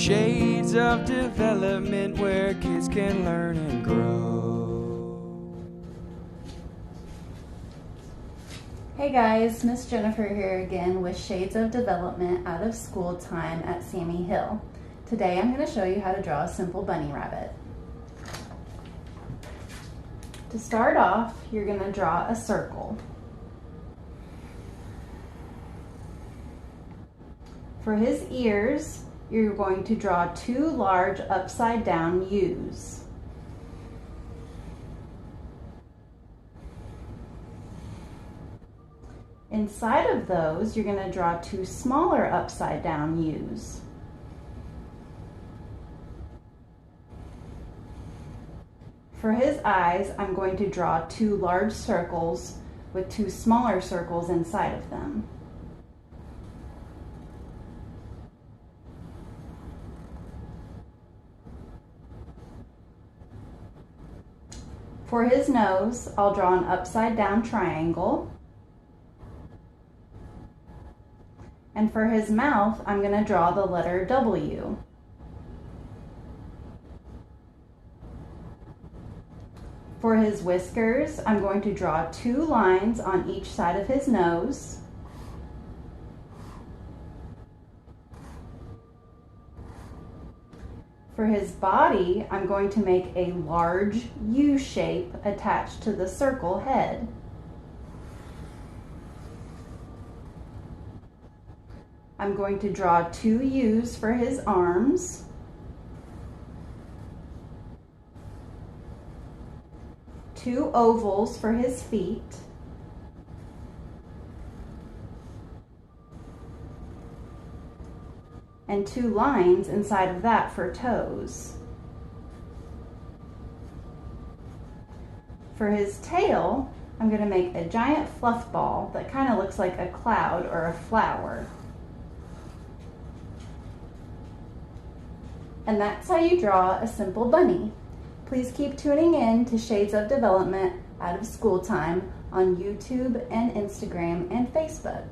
Shades of Development, where kids can learn and grow. Hey guys, Miss Jennifer here again with Shades of Development out of school time at Sammy Hill. Today I'm going to show you how to draw a simple bunny rabbit. To start off, you're going to draw a circle. For his ears, you're going to draw two large upside down U's. Inside of those, you're going to draw two smaller upside down U's. For his eyes, I'm going to draw two large circles with two smaller circles inside of them. For his nose, I'll draw an upside down triangle. And for his mouth, I'm going to draw the letter W. For his whiskers, I'm going to draw two lines on each side of his nose. For his body, I'm going to make a large U shape attached to the circle head. I'm going to draw two U's for his arms. Two ovals for his feet. And two lines inside of that for toes. For his tail, I'm going to make a giant fluff ball that kind of looks like a cloud or a flower. And that's how you draw a simple bunny. Please keep tuning in to Shades of Development out of school time on YouTube and Instagram and Facebook.